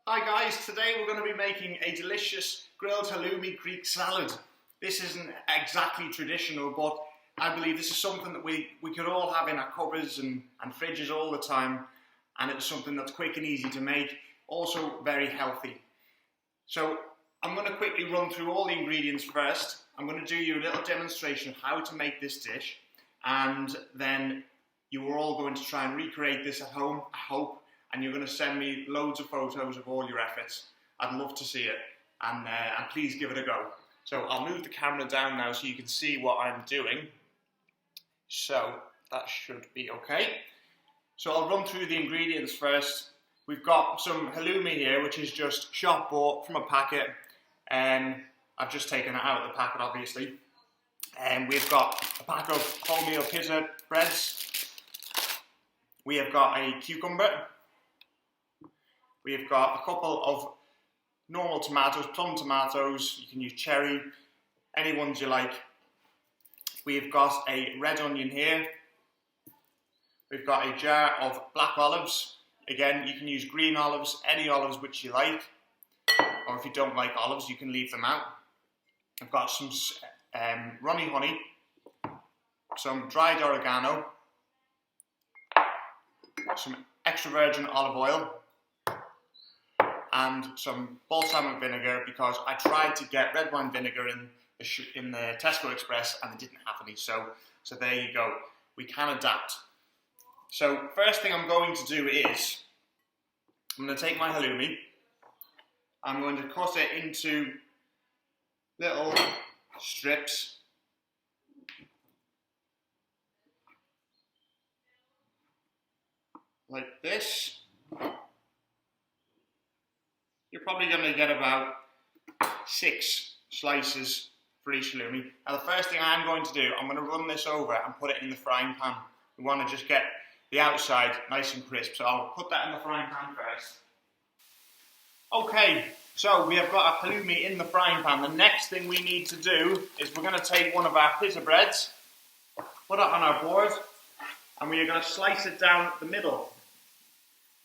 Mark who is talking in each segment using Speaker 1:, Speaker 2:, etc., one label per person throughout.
Speaker 1: Hi guys, today we're going to be making a delicious grilled halloumi Greek salad. This isn't exactly traditional, but I believe this is something that we could all have in our cupboards and fridges all the time, and it's something that's quick and easy to make, also very healthy. So I'm going to quickly run through all the ingredients first. I'm going to do you a little demonstration of how to make this dish, and then you are all going to try and recreate this at home, I hope. And you're going to send me loads of photos of all your efforts. I'd love to see it, and please give it a go. So I'll move the camera down now so you can see what I'm doing. So that should be okay. So I'll run through the ingredients first. We've got some halloumi here, which is just shop bought from a packet, and I've just taken it out of the packet, obviously. And we've got a pack of wholemeal pizza breads. We have got a cucumber. We've got a couple of normal tomatoes, plum tomatoes. You can use cherry, any ones you like. We've got a red onion here. We've got a jar of black olives. Again, you can use green olives, any olives which you like. Or if you don't like olives, you can leave them out. I've got some runny honey, some dried oregano, some extra virgin olive oil, and some balsamic vinegar, because I tried to get red wine vinegar in the Tesco Express and they didn't have any, so there you go. We can adapt. So first thing I'm going to do is, I'm going to take my halloumi, I'm going to cut it into little strips. Like this. You're probably going to get about 6 slices for each halloumi. Now the first thing I'm going to do, I'm going to run this over and put it in the frying pan. We want to just get the outside nice and crisp, so I'll put that in the frying pan first. Okay, so we have got our halloumi in the frying pan. The next thing we need to do is we're going to take one of our pizza breads, put it on our board, and we are going to slice it down the middle.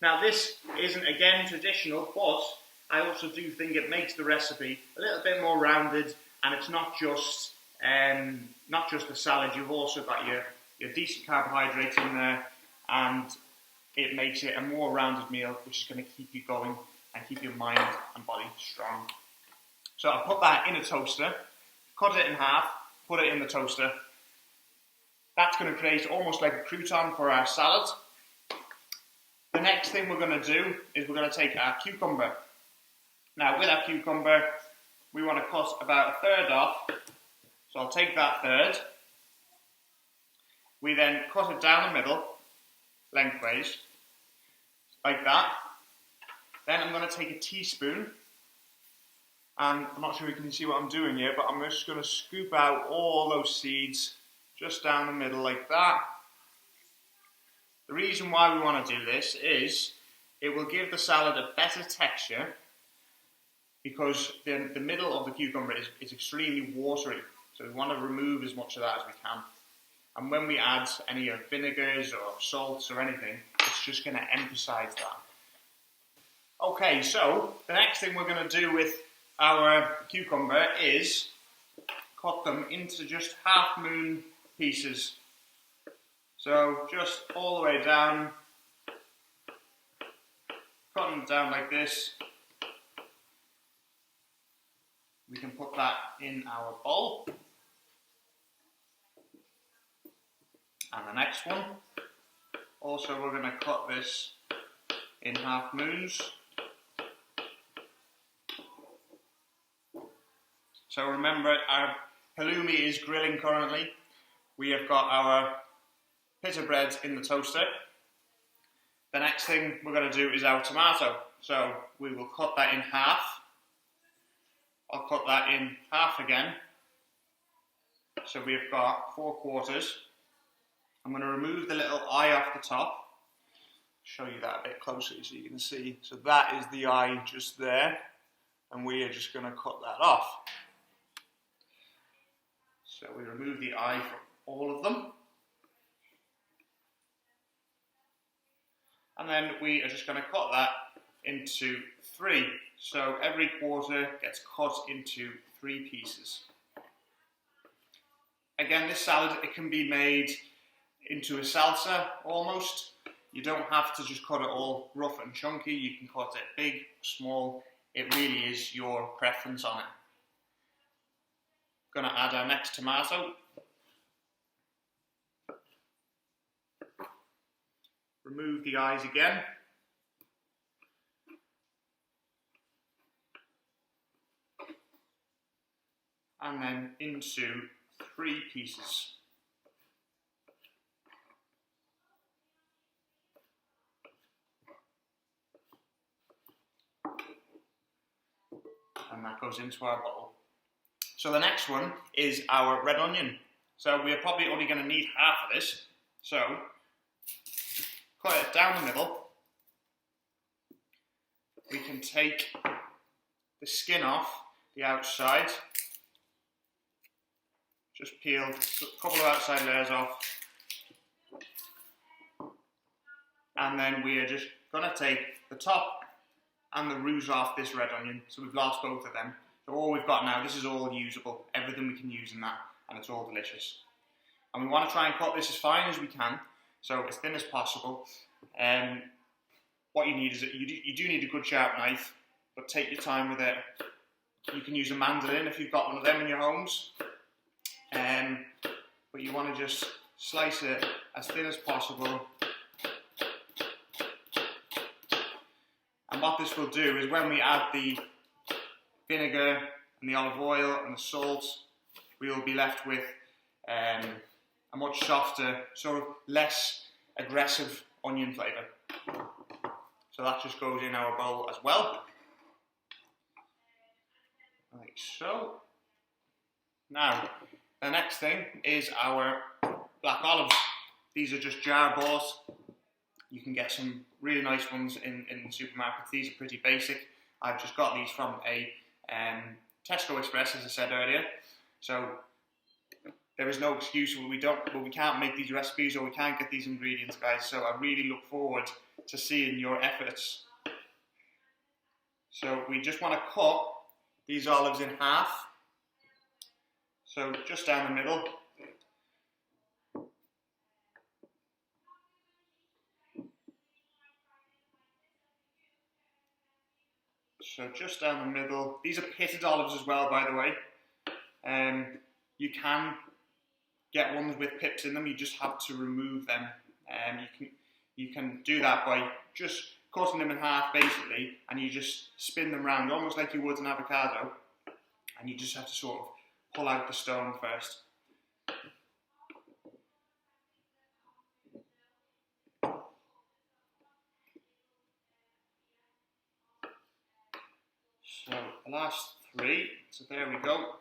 Speaker 1: Now this isn't again traditional, but I also do think it makes the recipe a little bit more rounded, and it's not just a salad. You've also got your decent carbohydrates in there, and it makes it a more rounded meal, which is going to keep you going and keep your mind and body strong. So I'll put that in a toaster, cut it in half, put it in the toaster. That's going to create almost like a crouton for our salad. The next thing we're going to do is we're going to take our cucumber. Now with our cucumber, we want to cut about 1/3 off. So I'll take that 1/3. We then cut it down the middle, lengthways, like that. Then I'm going to take a teaspoon, and I'm not sure if you can see what I'm doing here, but I'm just going to scoop out all those seeds just down the middle like that. The reason why we want to do this is it will give the salad a better texture, because the middle of the cucumber is extremely watery, so we want to remove as much of that as we can. And when we add any vinegars or salts or anything, it's just going to emphasize that. Okay, so the next thing we're going to do with our cucumber is cut them into just half-moon pieces. So just all the way down, cut them down like this. We can put that in our bowl. And the next one, also we're going to cut this in half moons. So remember, our halloumi is grilling currently. We have got our pizza breads in the toaster. The next thing we're going to do is our tomato. So we will cut that in half. I'll cut that in half again. So we've got 4/4. I'm going to remove the little eye off the top. Show you that a bit closely so you can see. So that is the eye just there, and we are just going to cut that off. So we remove the eye from all of them. And then we are just going to cut that into 3. So every quarter gets cut into 3 pieces. Again, this salad, it can be made into a salsa almost. You don't have to just cut it all rough and chunky. You can cut it big, small. It really is your preference on it. Going to add our next tomato. Remove the eyes again. And then into 3 pieces. And that goes into our bowl. So the next one is our red onion. So we're probably only going to need half of this. So cut it down the middle. We can take the skin off the outside. Just peel a couple of outside layers off. And then we are just going to take the top and the roots off this red onion. So we've lost both of them. So all we've got now, this is all usable. Everything we can use in that, and it's all delicious. And we want to try and cut this as fine as we can, so as thin as possible. What you need is, you do need a good sharp knife, but take your time with it. You can use a mandolin if you've got one of them in your homes. But you want to just slice it as thin as possible. And what this will do is when we add the vinegar and the olive oil and the salt, we will be left with a much softer, sort of less aggressive onion flavour. So that just goes in our bowl as well. Like so. Now, the next thing is our black olives. These are just jar bought. You can get some really nice ones in the supermarkets. These are pretty basic. I've just got these from a Tesco Express, as I said earlier. So there is no excuse where we can't make these recipes or we can't get these ingredients, guys. So I really look forward to seeing your efforts. So we just want to cut these olives in half. So just down the middle. So just down the middle. These are pitted olives as well, by the way. You can get ones with pips in them. You just have to remove them. You can do that by just cutting them in half, basically, and you just spin them round, almost like you would an avocado. And you just have to sort of pull out the stone first. So the last 3, so there we go.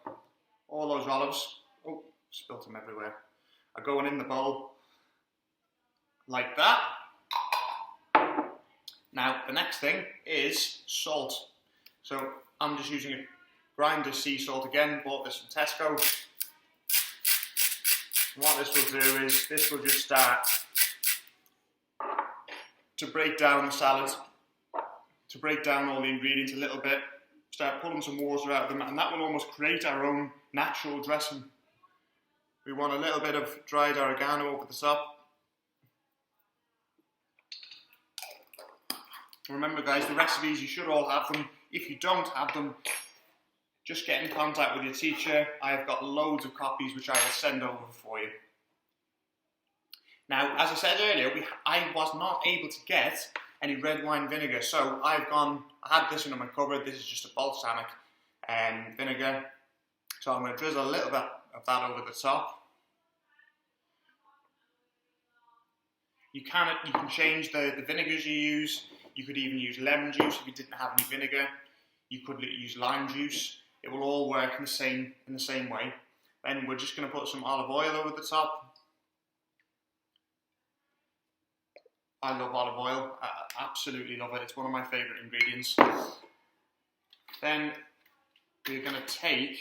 Speaker 1: All those olives, oh, spilt them everywhere, are going in the bowl like that. Now the next thing is salt. So I'm just using a grinder sea salt again, bought this from Tesco. And what this will do is, this will just start to break down the salad, to break down all the ingredients a little bit. Start pulling some water out of them, and that will almost create our own natural dressing. We want a little bit of dried oregano over the top. Remember, guys, the recipes, you should all have them. If you don't have them, just get in contact with your teacher. I have got loads of copies which I will send over for you. Now, as I said earlier, I was not able to get any red wine vinegar, so I had this one in my cupboard. This is just a balsamic vinegar, so I'm going to drizzle a little bit of that over the top. You can change the vinegars you use. You could even use lemon juice if you didn't have any vinegar. You could use lime juice. It will all work in the same way. Then we're just going to put some olive oil over the top. I love olive oil. I absolutely love it. It's one of my favourite ingredients. Then we're going to take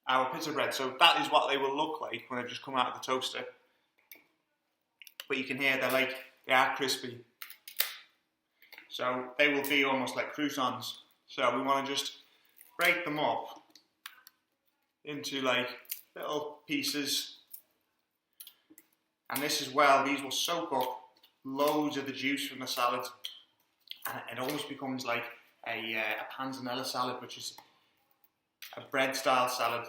Speaker 1: our pita bread. So that is what they will look like when they've just come out of the toaster. But you can hear they are crispy. So they will be almost like croutons. So we want to just break them up into like little pieces. And this as well, these will soak up loads of the juice from the salad. And it almost becomes like a panzanella salad, which is a bread style salad.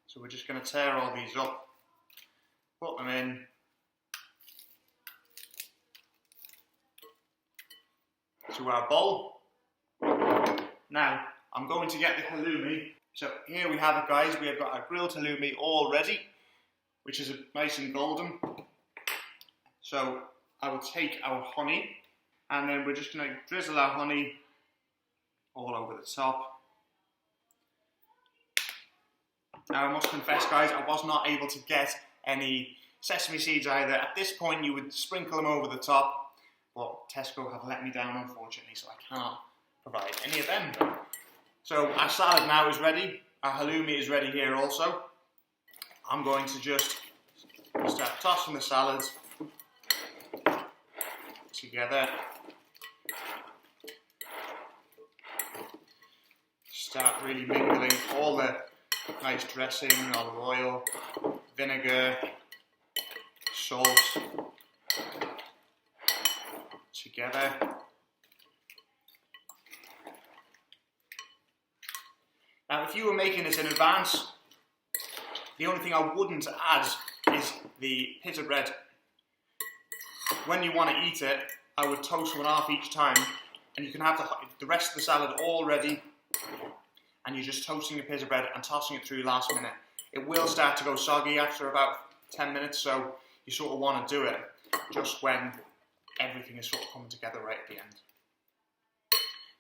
Speaker 1: So we're just going to tear all these up, put them in. To our bowl. Now I'm going to get the halloumi. So here we have it, guys. We have got our grilled halloumi all ready, which is nice and golden. So I will take our honey, and then we're just going to drizzle our honey all over the top. Now I must confess, guys, I was not able to get any sesame seeds either. At this point you would sprinkle them over the top, but Tesco have let me down, unfortunately, so I cannot provide any of them. So our salad now is ready. Our halloumi is ready here also. I'm going to just start tossing the salads together. Start really mingling all the nice dressing, olive oil, vinegar, salt together. Now if you were making this in advance, the only thing I wouldn't add is the pita bread. When you want to eat it, I would toast one half each time, and you can have the rest of the salad all ready, and you're just toasting the pita bread and tossing it through last minute. It will start to go soggy after about 10 minutes, so you sort of want to do it just when everything is sort of coming together right at the end.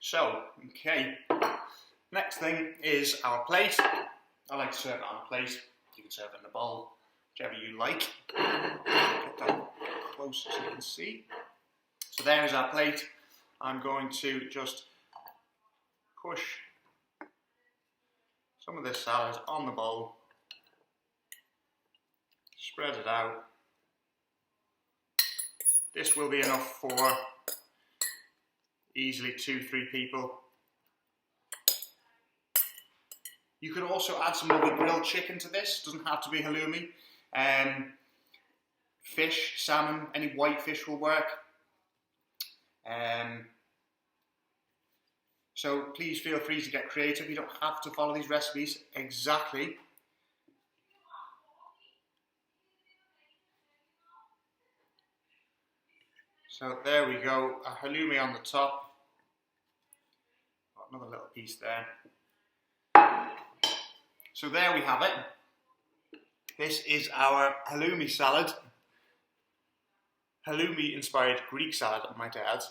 Speaker 1: So, okay, next thing is our plate. I like to serve it on a plate. You can serve it in a bowl, whichever you like. Get that close so you can see. So there is our plate. I'm going to just push some of this salad on the bowl, spread it out. This will be enough for easily 2-3 people. You could also add some lovely grilled chicken to this. Doesn't have to be halloumi. Fish, salmon, any white fish will work. So please feel free to get creative. You don't have to follow these recipes exactly. So there we go, a halloumi on the top. Got another little piece there. So there we have it. This is our halloumi salad. Halloumi inspired Greek salad, I might add,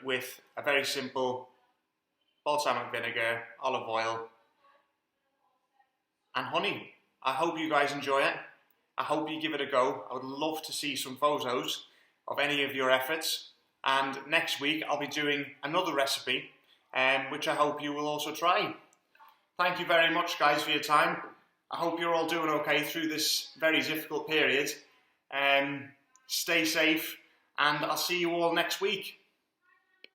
Speaker 1: with a very simple balsamic vinegar, olive oil and honey. I hope you guys enjoy it. I hope you give it a go. I would love to see some photos of any of your efforts, and next week I'll be doing another recipe which I hope you will also try. Thank you very much, guys, for your time. I hope you're all doing okay through this very difficult period. Stay safe, and I'll see you all next week.